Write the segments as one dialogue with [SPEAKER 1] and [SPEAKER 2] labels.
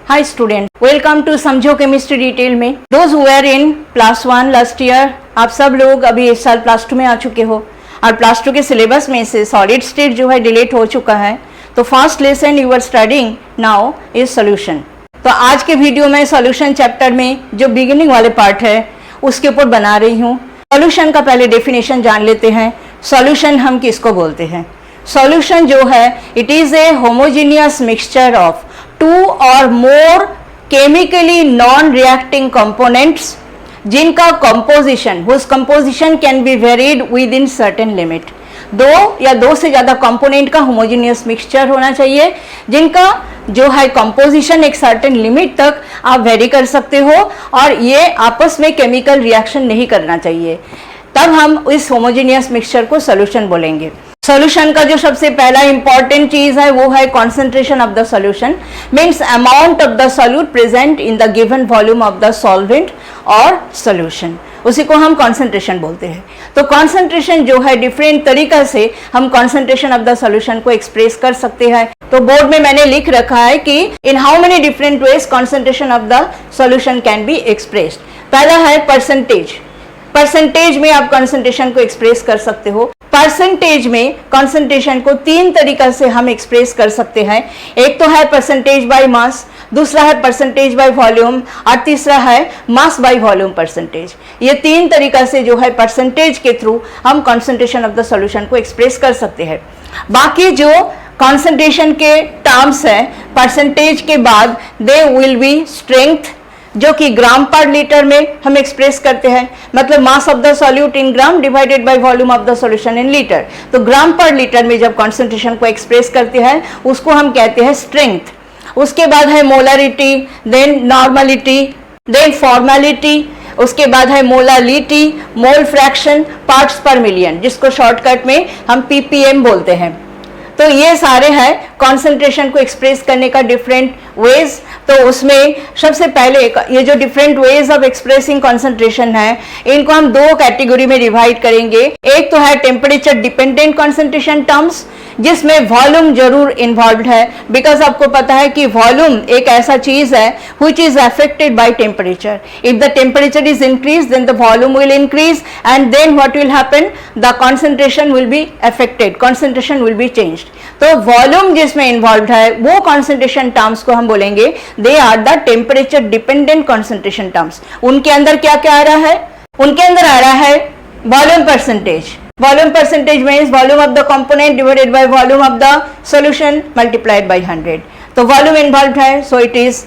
[SPEAKER 1] Hi student, welcome to समझो chemistry detail में। Those who were in class 1 last year, आप सब लोग अभी इस साल क्लास 2 में आ चुके हो और क्लास 2 के सिलेबस में से सॉलिड स्टेट जो है डिलीट हो चुका है। तो first lesson you are studying now is solution. तो आज के वीडियो में सॉल्यूशन चैप्टर में जो बिगिनिंग वाले पार्ट है उसके ऊपर बना रही हूँ। सॉल्यूशन का पहले डेफिनेशन जान लेते हैं। सॉल्यूशन हम किसको बोलते हैं? सॉल्यूशन जो है it is a homogeneous mixture of two or more chemically non reacting components जिनका composition whose composition can be varied within certain limit. दो या दो से ज्यादा कंपोनेंट का होमोजीनियस मिक्सचर होना चाहिए जिनका जो है कंपोजिशन एक सर्टेन लिमिट तक आप वेरी कर सकते हो और ये आपस में केमिकल रिएक्शन नहीं करना चाहिए, तब हम इस होमोजीनियस मिक्सचर को सॉल्यूशन बोलेंगे। सॉल्यूशन का जो सबसे पहला इंपॉर्टेंट चीज है वो है concentration of the solution, means amount of the solute present in the given volume of the solvent और सॉल्यूशन, उसी को हम कॉन्सेंट्रेशन बोलते हैं। तो कॉन्सेंट्रेशन जो है डिफरेंट तरीका से हम कॉन्सेंट्रेशन ऑफ द सॉल्यूशन को एक्सप्रेस कर सकते हैं। तो बोर्ड में मैंने लिख रखा है कि in how many different ways concentration of the solution can be expressed. पहला है परसेंटेज। परसेंटेज में आप कॉन्सेंट्रेशन को एक्सप्रेस कर सकते हो। परसेंटेज में कॉन्सेंट्रेशन को तीन तरीका से हम एक्सप्रेस कर सकते हैं। एक तो है परसेंटेज बाय मास, दूसरा है परसेंटेज बाय वॉल्यूम और तीसरा है मास बाय वॉल्यूम परसेंटेज। ये तीन तरीका से जो है परसेंटेज के थ्रू हम कॉन्सेंट्रेशन ऑफ द सॉल्यूशन को एक्सप्रेस कर सकते हैं। बाकी जो कॉन्सेंट्रेशन के टर्म्स है परसेंटेज के बाद दे विल बी स्ट्रेंथ, जो कि ग्राम पर लीटर में हम एक्सप्रेस करते हैं, मतलब मास of the solute in gram divided by volume of the solution in litre. तो ग्राम पर लीटर में जब कॉन्सेंट्रेशन को एक्सप्रेस करते हैं उसको हम कहते हैं स्ट्रेंथ। उसके बाद है molarity, then normality, then formality, उसके बाद है molality, mole fraction, parts per million, जिसको शॉर्टकट में हम पीपीएम बोलते हैं। तो ये सारे हैं कॉन्सेंट्रेशन को एक्सप्रेस करने का डिफरेंट वेज। तो उसमें सबसे पहले ये जो different ways of expressing concentration है इनको हम दो कैटेगरी में डिवाइड करेंगे। एक तो है टेम्परेचर डिपेंडेंट कॉन्सेंट्रेशन टर्म्स जिसमें वॉल्यूम जरूर इन्वॉल्व है, बिकॉज आपको पता है कि वॉल्यूम एक ऐसा चीज है which is affected by temperature. If the temperature is increase then the volume will increase and then what will happen, the concentration will be affected, concentration will be changed. तो volume जिसमें involve है वो concentration terms को हम बोलेंगे they are the temperature dependent concentration terms. उनके अंदर क्या क्या आ रहा है? उनके अंदर आ रहा है volume percentage. Volume percentage means volume of the component divided by volume of the solution multiplied by 100। तो वॉल्यूम इन्वॉल्व है so it is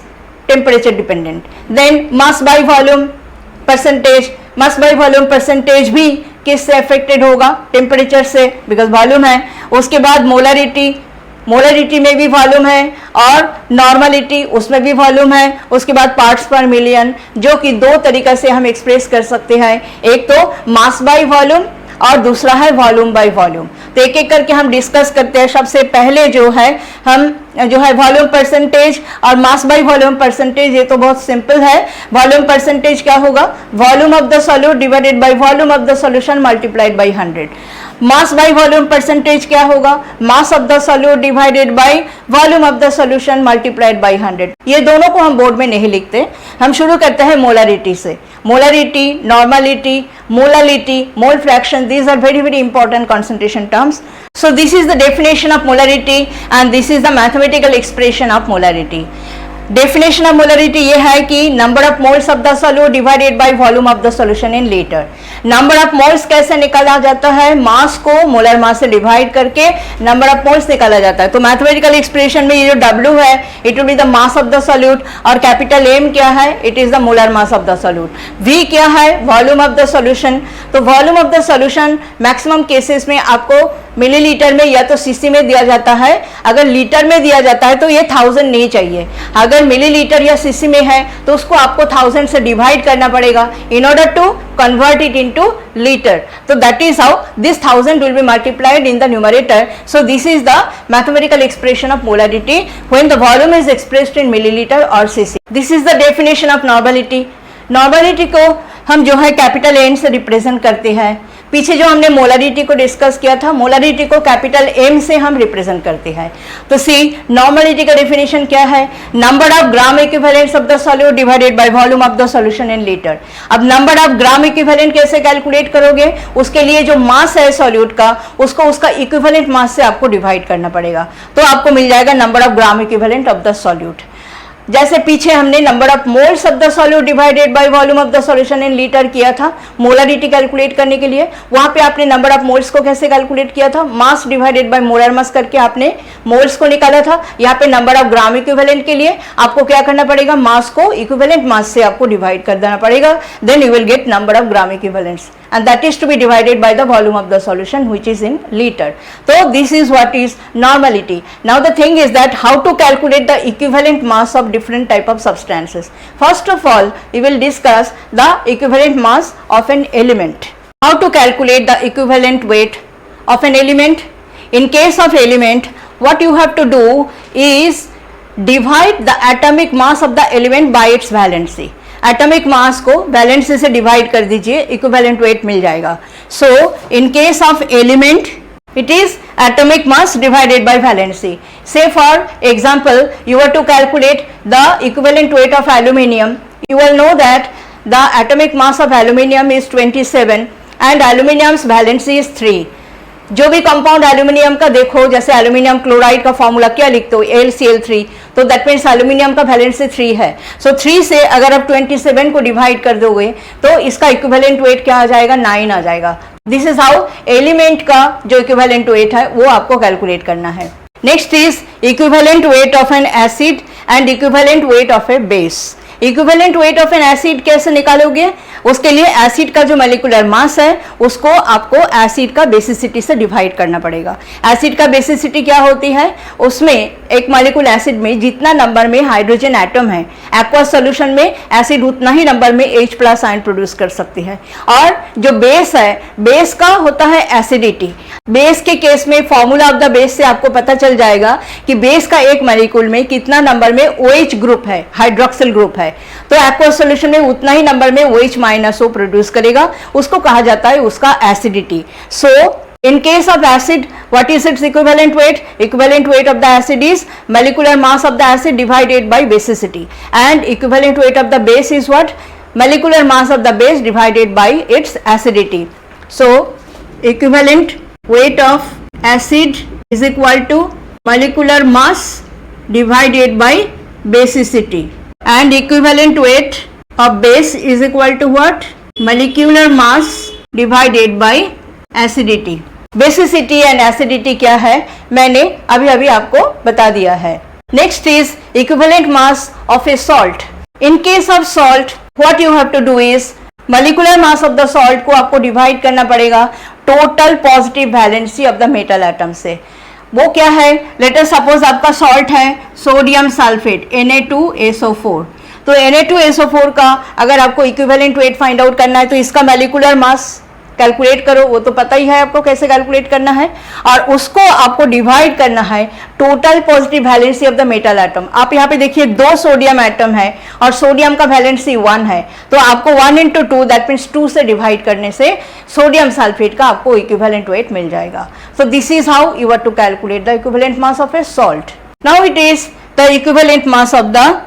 [SPEAKER 1] temperature dependent. Then mass by volume percentage, mass by volume percentage भी किससे affected होगा? Temperature से, because volume है। उसके बाद molarity, molarity में भी वॉल्यूम है और नॉर्मलिटी उसमें भी वॉल्यूम है। उसके बाद पार्ट्स पर मिलियन, जो कि दो तरीका से हम एक्सप्रेस कर सकते हैं, एक तो मास बाय वॉल्यूम और दूसरा है वॉल्यूम बाय वॉल्यूम। तो एक एक करके हम डिस्कस करते हैं। सबसे पहले जो है हम जो है वॉल्यूम परसेंटेज और मास बाय वॉल्यूम परसेंटेज, ये तो बहुत सिंपल है। वॉल्यूम परसेंटेज क्या होगा? Volume of the solute divided by volume of the solution multiplied by 100। Mass by volume percentage क्या होगा? मास of the solute divided by volume of the solution multiplied by 100। ये दोनों को हम बोर्ड में नहीं लिखते, हम शुरू करते हैं मोलरिटी से। Molarity, normality, molality, mole fraction, these are very very important concentration terms. So this is the definition of molarity and this is the mathematical expression of molarity. Definition of molarity ये है कि number of moles of the solute divided by volume of the solution in litre. Number of moles कैसे निकाला जाता है? मास को molar mass से divide करके नंबर ऑफ मोल्स निकाला जाता है। तो मैथमेटिकल एक्सप्रेशन में ये जो W है it will be the mass of the solute और कैपिटल M क्या है? It is the molar mass of the solute. V क्या है? Volume of the solution. तो volume of the solution maximum cases में आपको मिलीलीटर में या तो सीसी में दिया जाता है। अगर लीटर में दिया जाता है तो ये 1000 नहीं चाहिए। अगर मिलीलीटर या सीसी में है तो उसको आपको 1000 से डिवाइड करना पड़ेगा in order to convert it into litre. तो that is how this 1000 will be multiplied in the numerator. So this is the mathematical expression of molarity when the volume is expressed in millilitre और cc. This is the definition of normality. Normality को हम जो है capital N से represent करते हैं। पीछे जो हमने मोलारिटी को डिस्कस किया था, मोलारिटी को कैपिटल M से हम रिप्रेजेंट करते हैं। तो सी नॉर्मलिटी का डेफिनेशन क्या है? Number of gram equivalents of the solute divided by volume of the solution in litre. अब नंबर ऑफ ग्राम इक्विवेलेंट कैसे कैलकुलेट करोगे? उसके लिए जो मास है सॉल्यूट का, उसको उसका इक्विवेलेंट मास से आपको डिवाइड करना पड़ेगा, तो आपको मिल जाएगा number of gram equivalent of the solute. जैसे पीछे हमने number of moles of the solute divided by volume of the solution in litre किया था मोलारिटी कैलकुलेट करने के लिए, वहां पे आपने नंबर ऑफ मोल्स को कैसे कैलकुलेट किया था? Mass divided by molar mass करके आपने मोल्स को निकाला था। यहाँ पे नंबर ऑफ ग्राम इक्विवेलेंट के लिए आपको क्या करना पड़ेगा? मास को इक्विवेलेंट मास से आपको डिवाइड कर देना पड़ेगा, then you will get number of gram equivalents, and that is to be divided by the volume of the solution, which is in liter. So this is what is normality. Now the thing is that how to calculate the equivalent mass of different type of substances. First of all, we will discuss the equivalent mass of an element. How to calculate the equivalent weight of an element? In case of element, what you have to do is divide the atomic mass of the element by its valency. Atomic mass को valency से divide कर दीजिए, equivalent weight मिल जाएगा। So in case of element it is atomic mass divided by valency. Say for example, you were to calculate the equivalent weight of aluminium. You will know that the atomic mass of aluminium is 27 and aluminium's valency is 3. जो भी compound aluminium का देखो, जैसे aluminium chloride का formula क्या लिखते हो? AlCl3, तो दैट मीन्स एल्यूमिनियम का वैलेंसी 3 है। सो 3 से अगर आप 27 को डिवाइड कर दोगे तो इसका इक्विवेलेंट वेट क्या आ जाएगा? 9 आ जाएगा। दिस इज हाउ एलिमेंट का जो इक्विवेलेंट वेट है वो आपको कैलकुलेट करना है। Next is equivalent weight of N acid and equivalent weight of A base. Equivalent weight of N acid कैसे निकालोगे? उसके लिए एसिड का जो मॉलिक्यूलर मास है उसको आपको एसिड का बेसिसिटी से डिवाइड करना पड़ेगा। एसिड का बेसिसिटी क्या होती है? उसमें एक मॉलिक्यूल एसिड में जितना नंबर में हाइड्रोजन एटम है, एक्वा सॉल्यूशन में एसिड उतना ही नंबर में H+ आयन प्रोड्यूस कर सकती है। और जो बेस है, बेस का होता है एसिडिटी। बेस के केस में फॉर्मूला ऑफ द बेस से आपको पता चल जाएगा कि बेस का एक मॉलिक्यूल में कितना नंबर में OH ग्रुप है, हाइड्रोक्सिल ग्रुप है, तो एक्वा सॉल्यूशन में उतना ही नंबर में OH- प्रोड्यूस करेगा, उसको कहा जाता है उसका acidity. So in case of acid, what is its equivalent weight? Equivalent weight of the acid is molecular mass of the acid divided by basicity, and equivalent weight of the base is what? Molecular mass of the base divided by its acidity. So equivalent weight of acid is equal to molecular mass divided by basicity, and equivalent weight of base is equal to what? Molecular mass divided by acidity. Basicity and acidity क्या है मैंने अभी अभी आपको बता दिया है। Next is equivalent mass of a salt. In case of salt what you have to do is molecular mass of the salt को आपको डिवाइड करना पड़ेगा total positive valency of the metal atom से। वो क्या है? लेट अस सपोज आपका salt है सोडियम सल्फेट Na2SO4, तो Na2SO4 का अगर आपको इक्विवेलेंट वेट फाइंड आउट करना है तो इसका मॉलिक्यूलर मास कैलकुलेट करो, वो तो पता ही है आपको कैसे कैलकुलेट करना है, और उसको आपको डिवाइड करना है total positive valency of the metal atom. आप यहाँ पे देखिए 2 सोडियम एटम है और सोडियम का वैलेंसी 1 है, तो आपको 1 × 2 दैट मीन्स 2 से डिवाइड करने से सोडियम सल्फेट का आपको इक्विवेलेंट वेट मिल जाएगा। So this is how you are to calculate the equivalent mass of a salt. Now it is the equivalent mass of the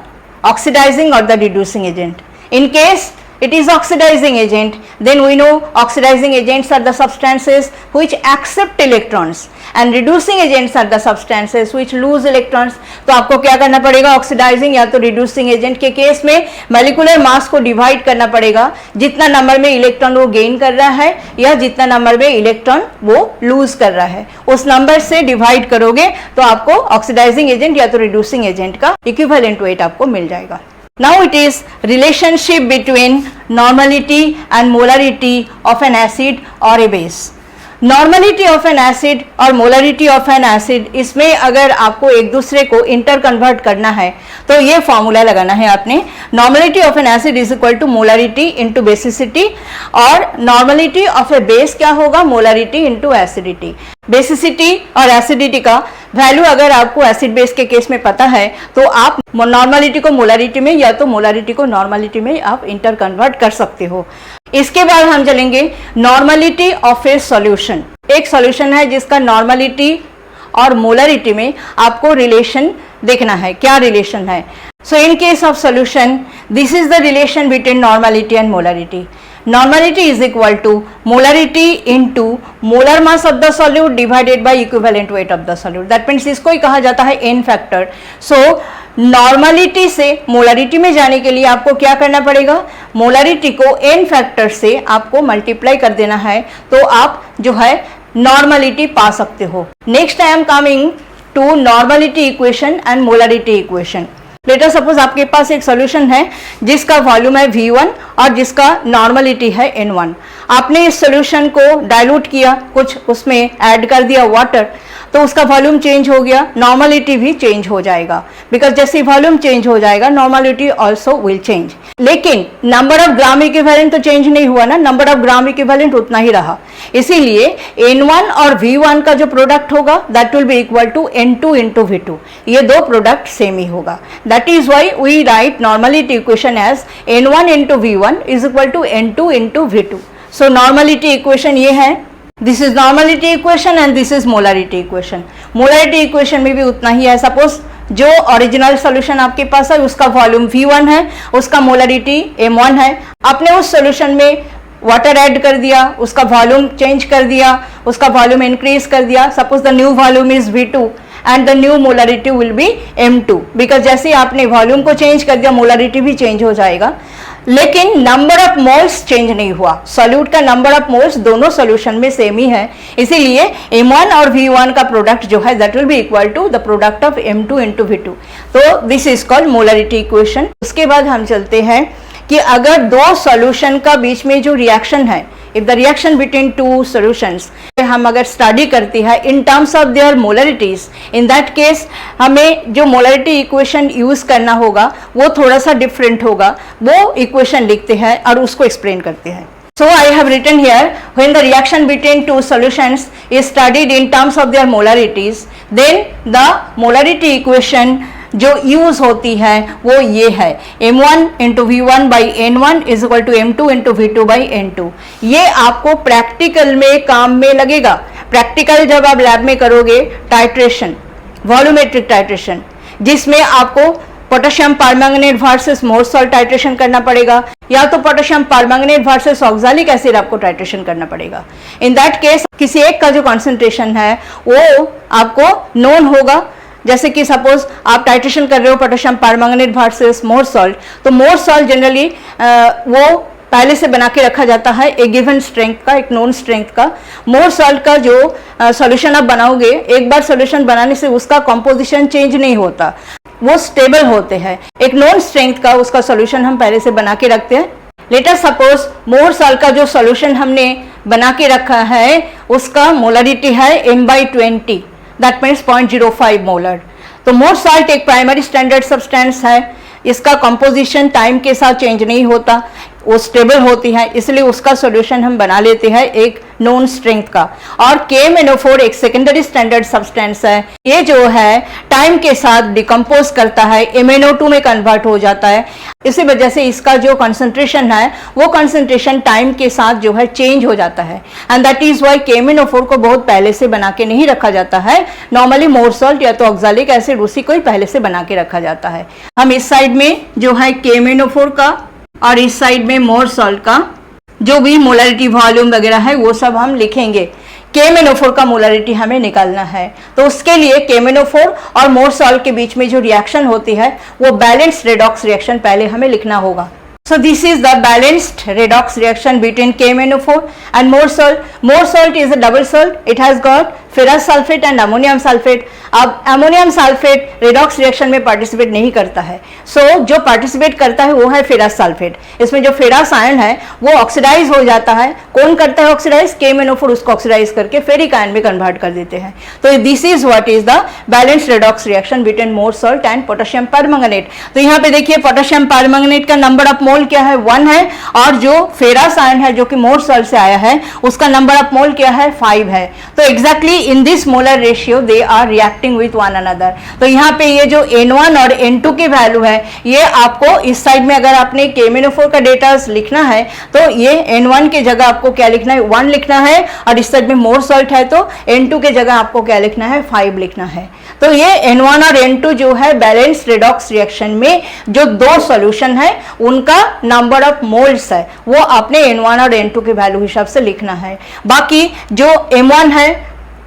[SPEAKER 1] oxidizing or the reducing agent. In case it is oxidizing agent, then we know oxidizing agents are the substances which accept electrons and reducing agents are the substances which lose electrons. तो आपको क्या करना पड़ेगा? Oxidising या तो reducing agent के case में molecular mass को डिवाइड करना पड़ेगा, जितना नंबर में इलेक्ट्रॉन वो गेन कर रहा है या जितना नंबर में इलेक्ट्रॉन वो लूज कर रहा है, उस नंबर से डिवाइड करोगे तो आपको ऑक्सीडाइजिंग एजेंट या तो रिड्यूसिंग एजेंट का इक्विवेलेंट वेट आपको मिल जाएगा। Now it is relationship between normality and molarity of an acid or a base. Normality of an acid और molarity of an acid, इसमें अगर आपको एक दूसरे को इंटर कन्वर्ट करना है तो ये फॉर्मूला लगाना है आपने। Normality of an acid is equal to molarity into basicity, और normality of a base क्या होगा? Molarity into acidity. बेसिसिटी और एसिडिटी का वैल्यू अगर आपको एसिड बेस के केस में पता है तो आप नॉर्मलिटी को मोलारिटी में या तो मोलारिटी को नॉर्मलिटी में आप इंटर कन्वर्ट कर सकते हो। इसके बाद हम चलेंगे नॉर्मलिटी ऑफ ए सॉल्यूशन। एक सॉल्यूशन है जिसका नॉर्मलिटी और मोलारिटी में आपको रिलेशन देखना है, क्या रिलेशन है। So in case of solution this is the relation between normality and molarity. Normality is equal to molarity into molar mass of the solute divided by equivalent weight of the solute. That means इसको ही कहा जाता है n factor. So normality से molarity में जाने के लिए आपको क्या करना पड़ेगा, मोलारिटी को n फैक्टर से आपको मल्टीप्लाई कर देना है, तो आप जो है नॉर्मलिटी पा सकते हो। Next I am coming to normality equation and molarity equation. Let's suppose आपके पास एक सॉल्यूशन है जिसका वॉल्यूम है V1 और जिसका नॉर्मलिटी है N1। आपने इस सॉल्यूशन को डाइल्यूट किया, कुछ उसमें ऐड कर दिया वाटर, तो उसका वॉल्यूम चेंज हो गया, नॉर्मलिटी भी चेंज हो जाएगा। बिकॉज जैसे वॉल्यूम चेंज हो जाएगा नॉर्मलिटी ऑल्सो विल चेंज। लेकिन नंबर ऑफ ग्राम इक्विवेलेंट तो चेंज नहीं हुआ ना, नंबर ऑफ ग्राम इक्विवेलेंट उतना ही रहा। इसीलिए N1 और V1 का जो प्रोडक्ट होगा that will be equal to N2 into V2। ये दो प्रोडक्ट सेम ही होगा। That is why we write normality equation as N1 into V1 is equal to N2 into V2। So normality equation ये है, this is normality equation and this is molarity equation. Molarity equation में भी उतना ही है। Suppose जो original solution आपके पास है उसका वॉल्यूम V1 है, उसका मोलारिटी M1 है। आपने उस सॉल्यूशन में वाटर ऐड कर दिया, उसका वॉल्यूम चेंज कर दिया, उसका वॉल्यूम इंक्रीज कर दिया। Suppose the new volume is V2 and the new molarity will B M2। Because जैसे आपने वॉल्यूम को चेंज कर दिया मोलारिटी भी चेंज हो जाएगा, लेकिन नंबर ऑफ मोल्स चेंज नहीं हुआ। सॉल्यूट का नंबर ऑफ मोल्स दोनों सॉल्यूशन में सेम ही है, इसीलिए M1 और V1 का प्रोडक्ट जो है that will be equal to the product of M2 into V2। तो this is called molarity equation. उसके बाद हम चलते हैं कि अगर दो सॉल्यूशन का बीच में जो रिएक्शन है, if the reaction between two solutions हम अगर स्टडी करती है in terms of their molarities, in that case हमें जो मोलरिटी इक्वेशन यूज करना होगा वो थोड़ा सा डिफरेंट होगा। वो इक्वेशन लिखते हैं और उसको एक्सप्लेन करते हैं। So I have written here, when the reaction between two solutions is studied in terms of their molarities, then the molarity equation जो यूज होती है वो ये है M1 into V1 by N1 is equal to M2 into V2 by N2। ये आपको practical में काम में लगेगा। प्रैक्टिकल जब आप लैब में करोगे टाइट्रेशन, वॉल्यूमेट्रिक टाइट्रेशन, जिसमें आपको पोटेशियम परमैंगनेट वर्सेस मोर सॉल्ट टाइट्रेशन करना पड़ेगा, या तो potassium permanganate versus oxalic acid आपको टाइट्रेशन करना पड़ेगा। इन दैट केस किसी एक का जो कॉन्सेंट्रेशन है वो आपको नोन होगा। जैसे कि सपोज आप टाइट्रेशन कर रहे हो पोटेशियम परमैंगनेट वर्सेस मोर सॉल्ट, तो मोर सॉल्ट जनरली वो पहले से बना के रखा जाता है एक गिवन स्ट्रेंथ का, एक नोन स्ट्रेंथ का। मोर सॉल्ट का जो सॉल्यूशन आप बनाओगे, एक बार सॉल्यूशन बनाने से उसका कॉम्पोजिशन चेंज नहीं होता, वो स्टेबल होते हैं। एक नॉन स्ट्रेंथ का उसका सॉल्यूशन हम पहले से बना के रखते हैं। लेटर सपोज मोर सॉल्ट का जो सॉल्यूशन हमने बना के रखा है उसका मोलरिटी है M/20, दैट मीन्स 0.05 मोलर। तो मोर सॉल्ट एक प्राइमरी स्टैंडर्ड सब्सटेंस है, इसका कंपोजिशन टाइम के साथ चेंज नहीं होता, वो स्टेबल होती है, इसलिए उसका सॉल्यूशन हम बना लेते हैं एक नॉन स्ट्रेंथ का। और KMnO4 एक सेकेंडरी स्टैंडर्ड सब्सटेंस है, ये जो है टाइम के साथ डिकम्पोज करता है, MnO2 में कन्वर्ट हो जाता है। इसी वजह से इसका जो कंसंट्रेशन है वो कंसंट्रेशन टाइम के साथ जो है चेंज हो जाता है। And that is Y KMnO4 को बहुत पहले से बना के नहीं रखा जाता है। नॉर्मली मोर सॉल्ट या तो ऑक्सैलिक एसिड उसी को ही पहले से बना के रखा जाता है। हम इस साइड में जो है KMnO4 का और इस साइड में मोर सॉल्ट का जो भी मोलरिटी वॉल्यूम वगैरह है वो सब हम लिखेंगे। KMnO4 का मोलरिटी हमें निकालना है, तो उसके लिए KMnO4 और मोर सॉल्ट के बीच में जो रिएक्शन होती है वो बैलेंस्ड रेडॉक्स रिएक्शन पहले हमें लिखना होगा। So this is the balanced redox reaction between KMnO4 and more salt. More salt is a double salt. It has got ferrous sulfate and ammonium sulfate. अब अमोनियम सल्फेट रेडॉक्स रिएक्शन में participate नहीं करता है, सो जो participate करता है वो है फेरस सल्फेट। इसमें जो फेरस आयन है वो ऑक्सीडाइज हो जाता है। कौन करता है ऑक्सीडाइज? KMnO4 उसको ऑक्सीडाइज करके फेरिक आयन में कन्वर्ट कर देते हैं। तो this is what is the balanced redox reaction between more salt and potassium permanganate. तो यहाँ पे देखिए पोटेशियम परमैंगनेट का नंबर ऑफ मोल क्या है? 1 है, और जो फेरस आयन है जो कि मोर सॉल्ट से आया है उसका नंबर ऑफ मोल क्या है? 5 है। तो exactly in this molar ratio they are reacting with one another. तो यहाँ पे ये जो N1 और N2 की वैल्यू है, ये आपको इस साइड में अगर आपने KMnO4 का डेटा लिखना है तो ये N1 की जगह आपको क्या लिखना है, 1 लिखना है, और इस साइड में मोर सॉल्ट है तो N2 की जगह आपको क्या लिखना है, 5 लिखना है। तो ये N1 और N2 जो है बैलेंस रेडॉक्स रिएक्शन में जो दो सॉल्यूशन है उनका नंबर ऑफ मोल्स है, वो आपने N1 और N2 के वैल्यू हिसाब से लिखना है। बाकी जो M1 है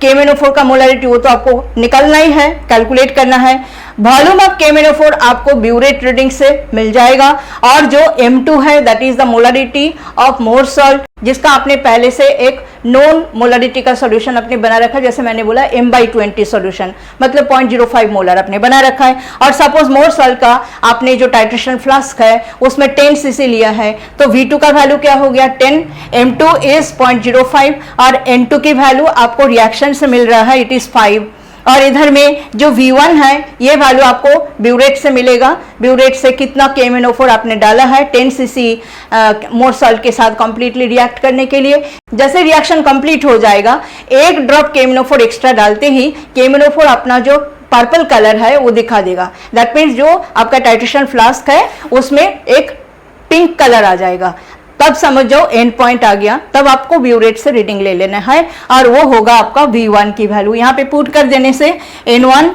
[SPEAKER 1] KMnO4 का मोलारिटी वो तो आपको निकलना ही है, कैलकुलेट करना है। वॉल्यूम ऑफ KMnO4 आपको ब्यूरेट रीडिंग से मिल जाएगा, और जो M2 है that is the molarity of more salt, जिसका आपने पहले से एक नोन मोलारिटी का सॉल्यूशन अपने बना रखा है, जैसे मैंने बोला M/20 सॉल्यूशन मतलब 0.05 मोलर अपने बना रखा है। और सपोज मोर सॉल्ट का आपने जो टाइट्रेशन फ्लास्क है उसमें 10 cc लिया है, तो V2 का वैल्यू क्या हो गया 10, M2 इज 0.05 और N2 की वैल्यू आपको रिएक्शन से मिल रहा है, इट इज 5। और इधर में जो V1 है ये वैल्यू आपको ब्यूरेट से मिलेगा। ब्यूरेट से कितना KMnO4 आपने डाला है 10 cc मोर सॉल्ट के साथ कंप्लीटली रिएक्ट करने के लिए। जैसे रिएक्शन कंप्लीट हो जाएगा, एक ड्रॉप KMnO4 एक्स्ट्रा डालते ही KMnO4 अपना जो पर्पल कलर है वो दिखा देगा। दैट मीन्स जो आपका टाइट्रेशन फ्लास्क है उसमें एक पिंक कलर आ जाएगा, तब समझ जाओ एंड पॉइंट आ गया। तब आपको ब्यूरेट से रीडिंग ले लेना है और वो होगा आपका V1 की वैल्यू। यहाँ पे पुट कर देने से N1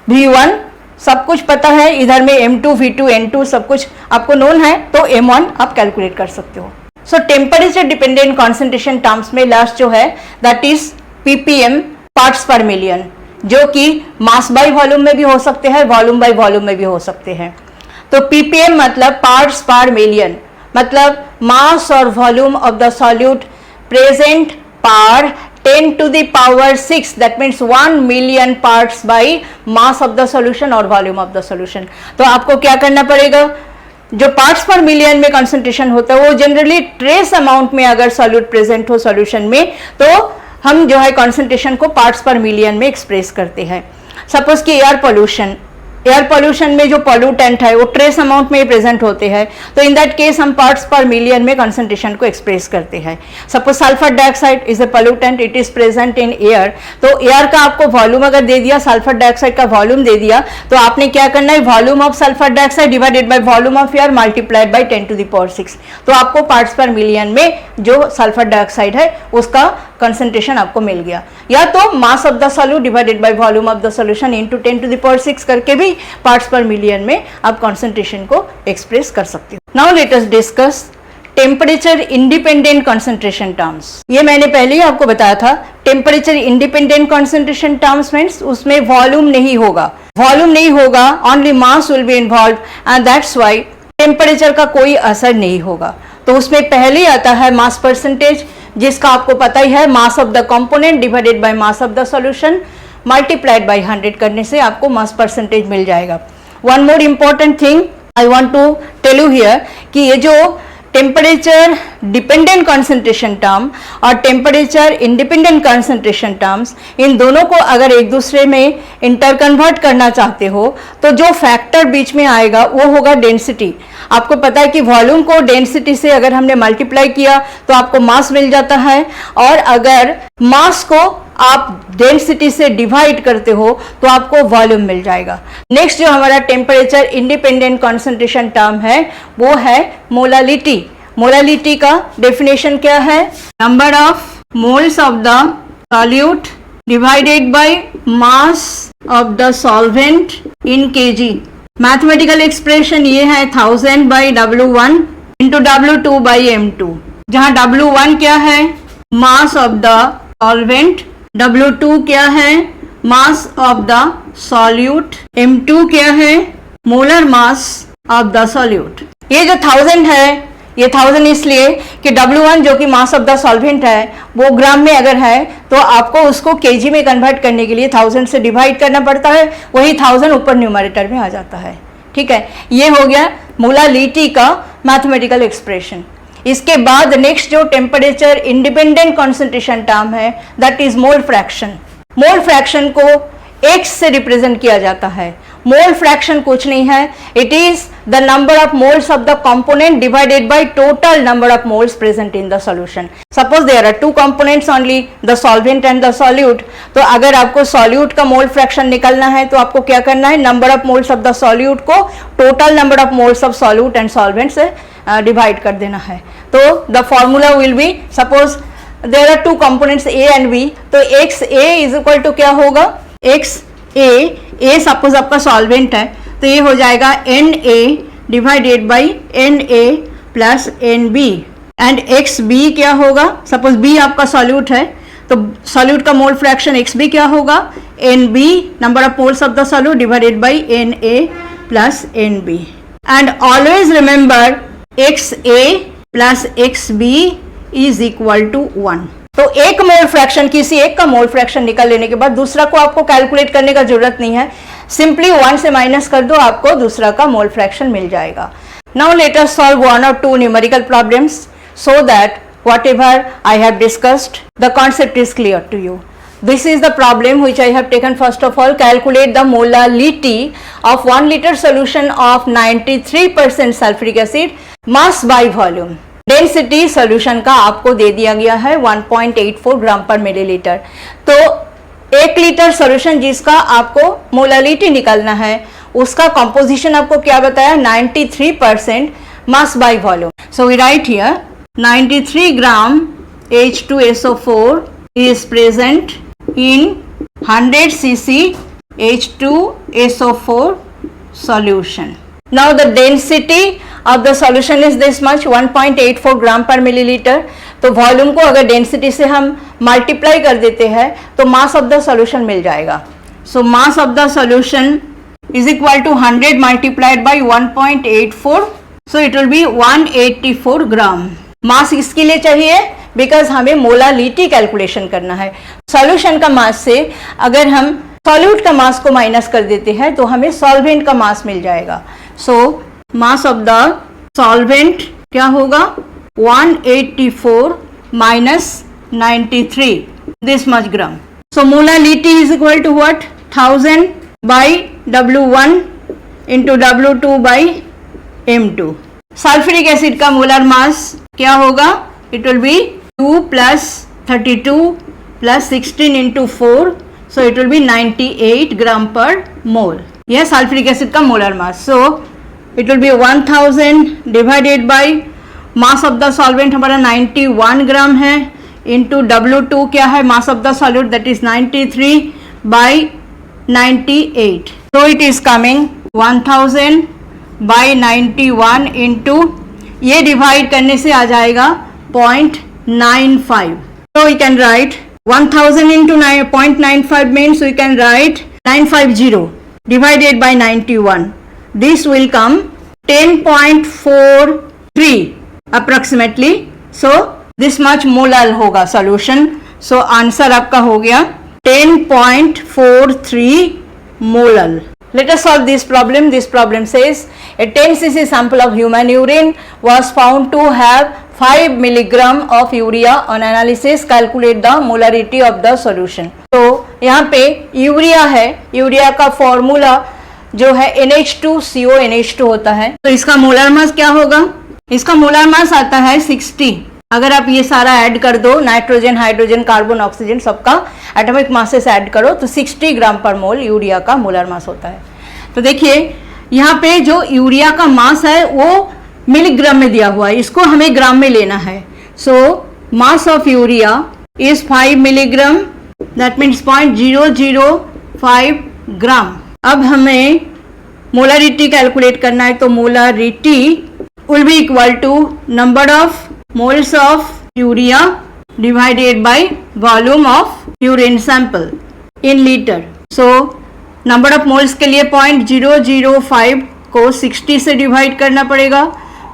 [SPEAKER 1] V1 सब कुछ पता है, इधर में M2 V2 N2 सब कुछ आपको नोन है, तो M1 आप कैलकुलेट कर सकते हो। सो टेम्परेचर डिपेंडेंट कॉन्सेंट्रेशन टर्म्स में लास्ट जो है that is ppm parts per million, जो कि मास बाय वॉल्यूम में भी हो सकते हैं, वॉल्यूम बाय वॉल्यूम में भी हो सकते हैं। तो ppm मतलब पार्ट्स पर मिलियन, मतलब मास और volume of the solute present पर 10 to the power 6, that means 1 million parts by mass of the solution और volume of the solution। तो आपको क्या करना पड़ेगा, जो पार्ट्स पर मिलियन में कंसंट्रेशन होता है वो जनरली ट्रेस अमाउंट में अगर सॉल्यूट प्रेजेंट हो सॉल्यूशन में, तो हम जो है कंसंट्रेशन को पार्ट्स पर मिलियन में एक्सप्रेस करते हैं। सपोज कि एयर पोल्यूशन में जो पॉल्यूटेंट है वो ट्रेस अमाउंट में प्रेजेंट होते हैं, तो इन दैट केस हम पार्ट्स पर मिलियन में कंसंट्रेशन को एक्सप्रेस करते हैं। Suppose sulphur dioxide is a pollutant, it is present in air, तो एयर का आपको वॉल्यूम अगर दे दिया, सल्फर डाइऑक्साइड का वॉल्यूम दे दिया, तो आपने क्या करना है, volume of sulphur dioxide divided by volume of air multiplied by 10 to the power 6, तो आपको पार्ट्स पर मिलियन में जो सल्फर डाइऑक्साइड है उसका कंसंट्रेशन आपको मिल गया। या तो mass of the solute divided by volume of the solution into 10 to the power 6 करके भी पार्ट्स पर मिलियन में आप कंसंट्रेशन को एक्सप्रेस कर सकते हो। Now let us discuss temperature independent concentration terms. ये मैंने पहले ही आपको बताया था, temperature independent concentration terms means उसमें वॉल्यूम नहीं होगा, only mass will be involve and that's why temperature का कोई असर नहीं होगा। तो उसमें पहले आता है मास परसेंटेज, जिसका आपको पता ही है, mass of the component divided by mass of the solution multiplied by 100 करने से आपको मास परसेंटेज मिल जाएगा। One more important thing I want to tell you here कि ये जो टेम्परेचर डिपेंडेंट कंसंट्रेशन टर्म और टेम्परेचर इंडिपेंडेंट कंसंट्रेशन टर्म्स, इन दोनों को अगर एक दूसरे में इंटरकन्वर्ट करना चाहते हो तो जो फैक्टर बीच में आएगा वो होगा डेंसिटी। आपको पता है कि वॉल्यूम को डेंसिटी से अगर हमने मल्टीप्लाई किया तो आपको मास मिल जाता है, और अगर मास को आप डेंसिटी से डिवाइड करते हो तो आपको वॉल्यूम मिल जाएगा। नेक्स्ट जो हमारा टेम्परेचर इंडिपेंडेंट कंसंट्रेशन टर्म है वो है मोलालिटी। मोलालिटी का डेफिनेशन क्या है, number of moles of the solute divided by mass of the solvent in kg। Mathematical expression ये है 1000 by W1 into W2 by M2, जहां W1 क्या है, mass of the solvent, W2 क्या है, mass of the solute, M2 क्या है, molar mass of the solute. ये जो 1000 है, ये 1000 इसलिए कि W1 जो कि मास ऑफ द सॉल्वेंट है वो ग्राम में अगर है तो आपको उसको kg में कन्वर्ट करने के लिए 1000 से डिवाइड करना पड़ता है, वही 1000 ऊपर न्यूमरेटर में आ जाता है। ठीक है, ये हो गया मोलालिटी का मैथमेटिकल एक्सप्रेशन। इसके बाद नेक्स्ट जो टेम्परेचर इंडिपेंडेंट कंसंट्रेशन टर्म है that is mole fraction. Mole fraction को x से रिप्रेजेंट किया जाता है। मोल फ्रैक्शन कुछ नहीं है, it is the number of moles of the component divided by total number of moles present in the solution. Suppose there are two components only, the solvent and the solute. तो अगर आपको solute का mole fraction निकालना है तो आपको क्या करना है, number of moles of the solute को total number of moles of solute and solvent से डिवाइड कर देना है। तो the formula will be, suppose there are two components A and B, तो X A is equal to क्या होगा, X A suppose आपका सॉल्वेंट है तो ये हो जाएगा N A divided by N A plus N B, and X B क्या होगा, सपोज बी आपका सॉल्यूट है तो सॉल्यूट का मोल फ्रैक्शन एक्स बी क्या होगा, N B number of moles of the solute divided by N A plus N B. And always remember X A plus X B is equal to 1। तो एक mole fraction, किसी एक का mole fraction निकाल लेने के बाद दूसरा को आपको कैलकुलेट करने का जरूरत नहीं है, सिंपली 1 से माइनस कर दो, आपको दूसरा का मोल फ्रैक्शन मिल जाएगा। Now let us solve 1 or 2 numerical problems so that whatever I have discussed, the concept is clear to you. This is the problem which I have taken. First of all, calculate the molality of 1 liter solution of 93% sulfuric acid, mass by volume. Density solution का आपको दे दिया गया है 1.84 ग्राम पर millilitre. तो 1 litre solution जिसका आपको molality निकालना है उसका कंपोजिशन आपको क्या बताया, 93% mass by volume. So we write here 93 gram H2SO4 is present in 100 cc H2SO4 solution. Now the density of the solution is this much, 1.84 ग्राम पर मिलीलीटर। तो वॉल्यूम को अगर डेंसिटी से हम मल्टीप्लाई कर देते हैं तो मास ऑफ द सॉल्यूशन मिल जाएगा। So mass of the solution is equal to 100 multiplied by 1.84, so it will be 184 gram. Mass इसके लिए चाहिए बिकॉज हमें मोलालिटी कैलकुलेशन करना है। सॉल्यूशन का मास से अगर हम सॉल्यूट का मास को माइनस कर देते हैं तो हमें सॉल्वेंट का मास मिल जाएगा। So mass of the solvent क्या होगा, 184 minus 93, this much gram. So molality is equal to what, 1000 by W1 into W2 by M2। Sulphuric acid का मोलर मास क्या होगा, it will be 2 plus 32 plus 16 into 4, so it will be 98 gram per mole. यह sulphuric acid का molar mass. So it will be 1000 divided by mass of the solvent हमारा 91 ग्राम है, into W2 क्या है, mass of the solute that is 93 by 98। तो it is coming 1000 by 91 into, ये divide करने से आ जाएगा 0.95। So we can write 1000 into 0.95 means we can write 950 divided by 91. This will come 10.43 approximately. So this much molar होगा solution. So answer आपका हो गया 10.43 molar. Let us solve this problem. This problem says a 10 cc sample of human urine was found to have 5 milligram of urea. On analysis, calculate the molarity of the solution. तो यहाँ पे urea है, urea का formula जो है NH2CO NH2 होता है। तो इसका मोलर मास क्या होगा, इसका मोलर मास आता है 60। अगर आप ये सारा ऐड कर दो, नाइट्रोजन, हाइड्रोजन, कार्बन, ऑक्सीजन सबका एटॉमिक मासेस ऐड करो तो 60 ग्राम पर मोल यूरिया का मोलर मास होता है। तो देखिए यहाँ पे जो यूरिया का मास है वो मिलीग्राम में दिया हुआ है, इसको हमें ग्राम में लेना है। So mass of urea is 5 milligram, that means 0.005 gram. अब हमें मोलारिटी कैलकुलेट करना है, तो molarity will be equal to number of moles of urea divided by volume of urine sample in liter. So number of moles के लिए 0.005 को 60 से divide करना पड़ेगा।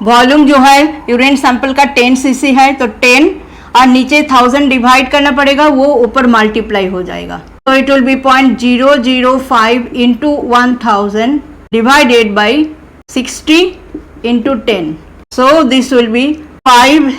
[SPEAKER 1] वॉल्यूम जो है यूरिन सैंपल का 10 cc है तो 10 और नीचे 1000 डिवाइड करना पड़ेगा, वो ऊपर मल्टीप्लाई हो जाएगा। तो it will B 0.005 into 1000 divided by 60 into 10. So this will be 5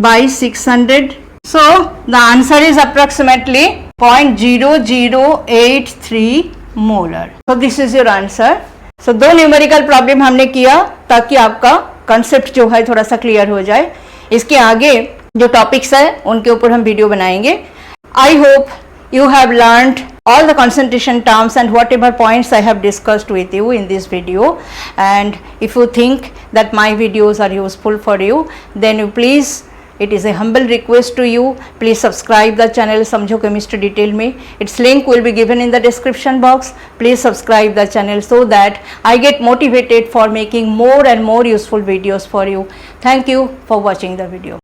[SPEAKER 1] by 600. So the answer is approximately 0.0083 molar. So this is your answer. So दो न्यूमेरिकल प्रॉब्लम हमने किया ताकि आपका कंसेप्ट जो है थोड़ा सा क्लियर हो जाए. इसके आगे जो टॉपिक्स है उनके ऊपर हम वीडियो बनाएंगे. I hope you have learned all the concentration terms and whatever points I have discussed with you in this video, and if you think that my videos are useful for you, then you please, it is a humble request to you, please subscribe the channel Samjho Chemistry Detail में. Its link will be given in the description box. Please subscribe the channel so that I get motivated for making more and more useful videos for you. Thank you for watching the video.